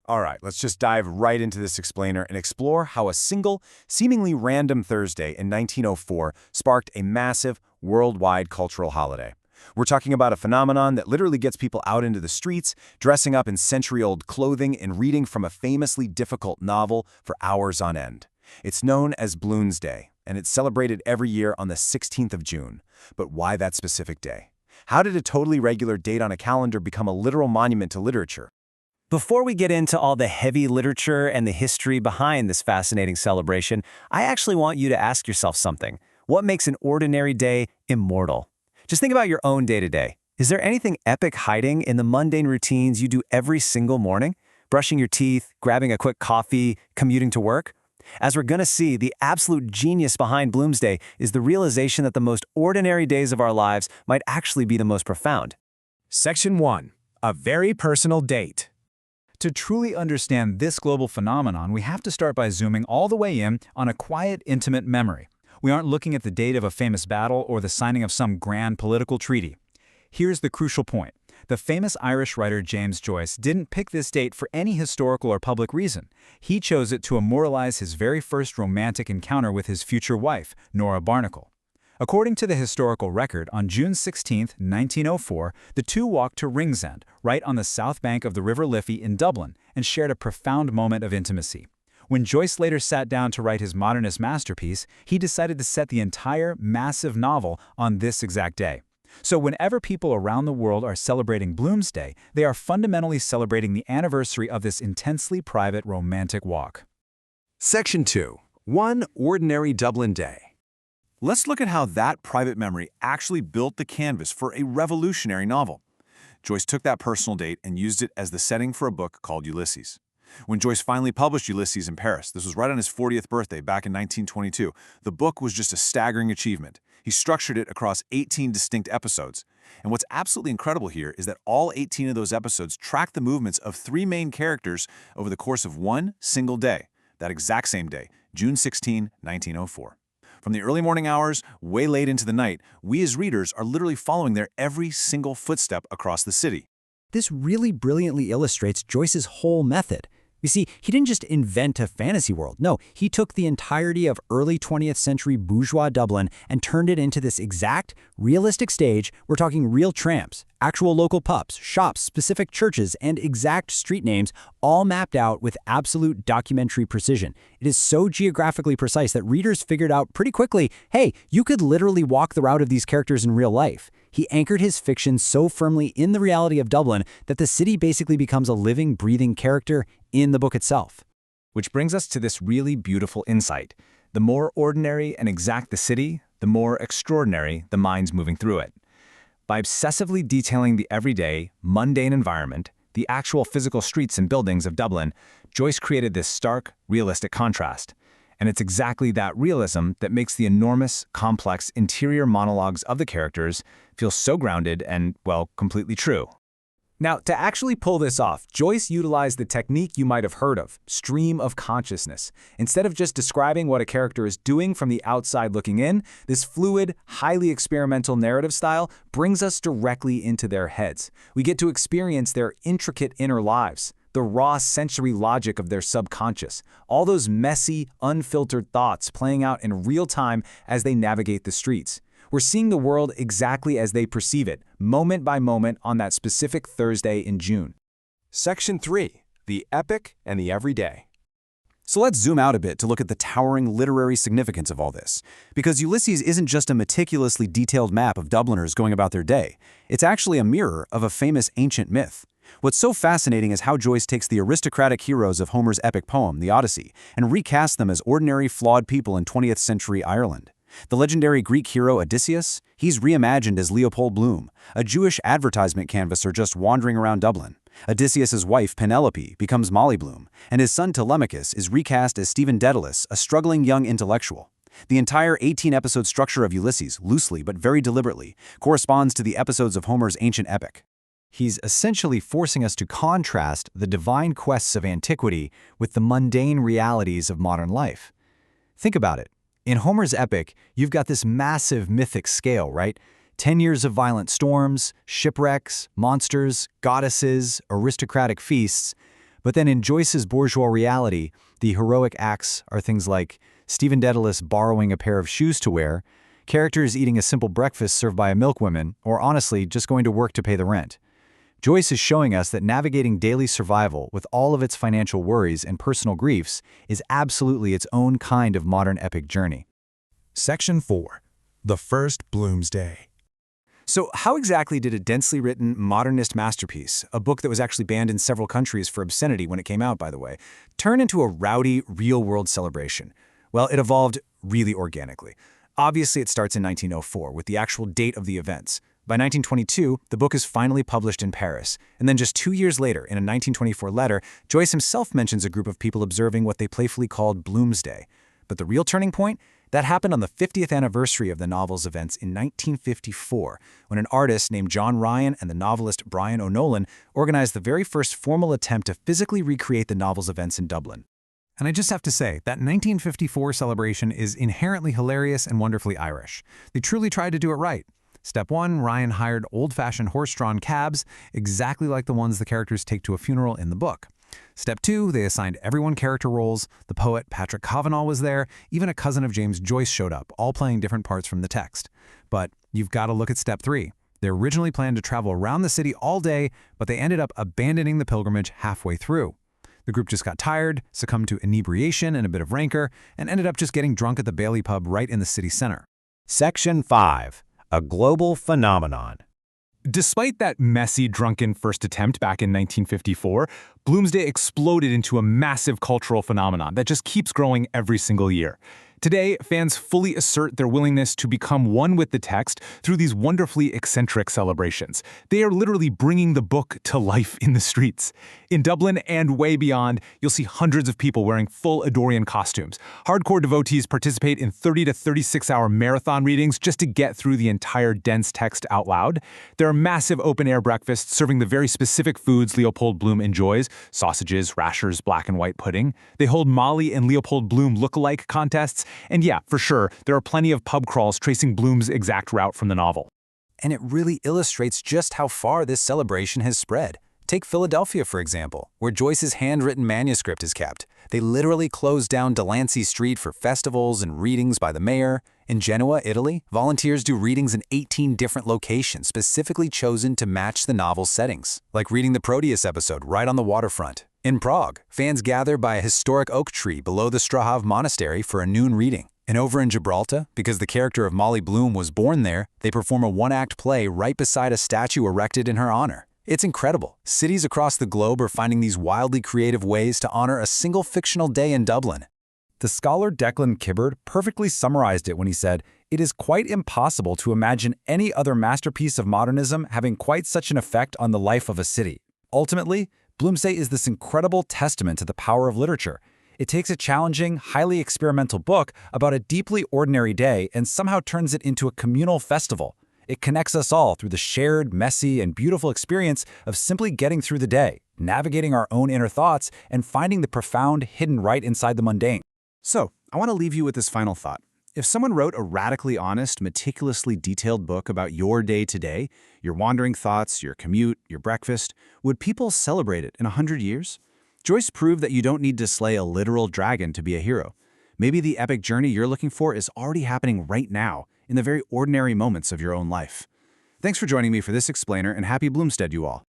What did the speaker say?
All right, let's just dive right into this explainer and explore how a single, seemingly random Thursday in 1904 sparked a massive, worldwide cultural holiday. We're talking about a phenomenon that literally gets people out into the streets, dressing up in century-old clothing and reading from a famously difficult novel for hours on end. It's known as Bloomsday, and it's celebrated every year on the 16th of June. But why that specific day? How did a totally regular date on a calendar become a literal monument to literature? Before we get into all the heavy literature and the history behind this fascinating celebration, I actually want you to ask yourself something. What makes an ordinary day immortal? Just think about your own day-to-day. Is there anything epic hiding in the mundane routines you do every single morning? Brushing your teeth, grabbing a quick coffee, commuting to work? As we're going to see, the absolute genius behind Bloomsday is the realization that the most ordinary days of our lives might actually be the most profound. Section 1. A very personal date. To truly understand this global phenomenon, we have to start by zooming all the way in on a quiet, intimate memory. We aren't looking at the date of a famous battle or the signing of some grand political treaty. Here's the crucial point. The famous Irish writer James Joyce didn't pick this date for any historical or public reason. He chose it to immortalize his very first romantic encounter with his future wife, Nora Barnacle. According to the historical record, on June 16, 1904, the two walked to Ringsend, right on the south bank of the River Liffey in Dublin, and shared a profound moment of intimacy. When Joyce later sat down to write his modernist masterpiece, he decided to set the entire massive novel on this exact day. So whenever people around the world are celebrating Bloomsday, they are fundamentally celebrating the anniversary of this intensely private romantic walk. Section 2. One ordinary Dublin day. Let's look at how that private memory actually built the canvas for a revolutionary novel. Joyce took that personal date and used it as the setting for a book called Ulysses. When Joyce finally published Ulysses in Paris, this was right on his 40th birthday back in 1922, the book was just a staggering achievement. He structured it across 18 distinct episodes. And what's absolutely incredible here is that all 18 of those episodes track the movements of three main characters over the course of one single day, that exact same day, June 16, 1904. From the early morning hours, way late into the night, we as readers are literally following their every single footstep across the city. This really brilliantly illustrates Joyce's whole method. You see, he didn't just invent a fantasy world. No, he took the entirety of early 20th century bourgeois Dublin and turned it into this exact, realistic stage. We're talking real tramps, actual local pubs, shops, specific churches, and exact street names, all mapped out with absolute documentary precision. It is so geographically precise that readers figured out pretty quickly, hey, you could literally walk the route of these characters in real life. He anchored his fiction so firmly in the reality of Dublin that the city basically becomes a living, breathing character in the book itself. Which brings us to this really beautiful insight. The more ordinary and exact the city, the more extraordinary the minds moving through it. By obsessively detailing the everyday, mundane environment, the actual physical streets and buildings of Dublin, Joyce created this stark, realistic contrast. And it's exactly that realism that makes the enormous, complex interior monologues of the characters feel so grounded and, well, completely true. Now, to actually pull this off, Joyce utilized the technique you might have heard of, stream of consciousness. Instead of just describing what a character is doing from the outside looking in, this fluid, highly experimental narrative style brings us directly into their heads. We get to experience their intricate inner lives, the raw sensory logic of their subconscious, all those messy, unfiltered thoughts playing out in real time as they navigate the streets. We're seeing the world exactly as they perceive it, moment by moment on that specific Thursday in June. Section 3. The epic and the everyday. So let's zoom out a bit to look at the towering literary significance of all this. Because Ulysses isn't just a meticulously detailed map of Dubliners going about their day. It's actually a mirror of a famous ancient myth. What's so fascinating is how Joyce takes the aristocratic heroes of Homer's epic poem, the Odyssey, and recasts them as ordinary, flawed people in 20th century Ireland. The legendary Greek hero Odysseus, he's reimagined as Leopold Bloom, a Jewish advertisement canvasser just wandering around Dublin. Odysseus's wife, Penelope, becomes Molly Bloom, and his son Telemachus is recast as Stephen Dedalus, a struggling young intellectual. The entire 18-episode structure of Ulysses, loosely but very deliberately, corresponds to the episodes of Homer's ancient epic. He's essentially forcing us to contrast the divine quests of antiquity with the mundane realities of modern life. Think about it. In Homer's epic, you've got this massive mythic scale, right? 10 years of violent storms, shipwrecks, monsters, goddesses, aristocratic feasts. But then in Joyce's bourgeois reality, the heroic acts are things like Stephen Dedalus borrowing a pair of shoes to wear, characters eating a simple breakfast served by a milkwoman, or honestly, just going to work to pay the rent. Joyce is showing us that navigating daily survival with all of its financial worries and personal griefs is absolutely its own kind of modern epic journey. Section 4. The First Bloomsday. So how exactly did a densely written modernist masterpiece, a book that was actually banned in several countries for obscenity when it came out, by the way, turn into a rowdy, real-world celebration? Well, it evolved really organically. Obviously, it starts in 1904 with the actual date of the events. By 1922, the book is finally published in Paris, and then just 2 years later, in a 1924 letter, Joyce himself mentions a group of people observing what they playfully called Bloomsday. But the real turning point? That happened on the 50th anniversary of the novel's events in 1954, when an artist named John Ryan and the novelist Brian O'Nolan organized the very first formal attempt to physically recreate the novel's events in Dublin. And I just have to say, that 1954 celebration is inherently hilarious and wonderfully Irish. They truly tried to do it right. Step 1, Ryan hired old-fashioned horse-drawn cabs, exactly like the ones the characters take to a funeral in the book. Step 2, they assigned everyone character roles. The poet Patrick Kavanagh was there. Even a cousin of James Joyce showed up, all playing different parts from the text. But you've got to look at Step 3. They originally planned to travel around the city all day, but they ended up abandoning the pilgrimage halfway through. The group just got tired, succumbed to inebriation and a bit of rancor, and ended up just getting drunk at the Bailey pub right in the city center. Section 5. A global phenomenon. Despite that messy, drunken first attempt back in 1954, Bloomsday exploded into a massive cultural phenomenon that just keeps growing every single year. Today, fans fully assert their willingness to become one with the text through these wonderfully eccentric celebrations. They are literally bringing the book to life in the streets. In Dublin and way beyond, you'll see hundreds of people wearing full Eddorian costumes. Hardcore devotees participate in 30 to 36-hour marathon readings just to get through the entire dense text out loud. There are massive open-air breakfasts serving the very specific foods Leopold Bloom enjoys: sausages, rashers, black and white pudding. They hold Molly and Leopold Bloom look-alike contests. And yeah, for sure, there are plenty of pub crawls tracing Bloom's exact route from the novel. And it really illustrates just how far this celebration has spread. Take Philadelphia, for example, where Joyce's handwritten manuscript is kept. They literally closed down Delancey Street for festivals and readings by the mayor. In Genoa, Italy, volunteers do readings in 18 different locations specifically chosen to match the novel's settings, like reading the Proteus episode right on the waterfront. In Prague, fans gather by a historic oak tree below the Strahov Monastery for a noon reading. And over in Gibraltar, because the character of Molly Bloom was born there, they perform a one-act play right beside a statue erected in her honor. It's incredible. Cities across the globe are finding these wildly creative ways to honor a single fictional day in Dublin. The scholar Declan Kibbard perfectly summarized it when he said, "It is quite impossible to imagine any other masterpiece of modernism having quite such an effect on the life of a city." Ultimately, Bloomsday is this incredible testament to the power of literature. It takes a challenging, highly experimental book about a deeply ordinary day and somehow turns it into a communal festival. It connects us all through the shared, messy, and beautiful experience of simply getting through the day, navigating our own inner thoughts, and finding the profound hidden right inside the mundane. So, I want to leave you with this final thought. If someone wrote a radically honest, meticulously detailed book about your day today, your wandering thoughts, your commute, your breakfast, would people celebrate it in 100 years? Joyce proved that you don't need to slay a literal dragon to be a hero. Maybe the epic journey you're looking for is already happening right now, in the very ordinary moments of your own life. Thanks for joining me for this explainer, and happy Bloomstead, you all.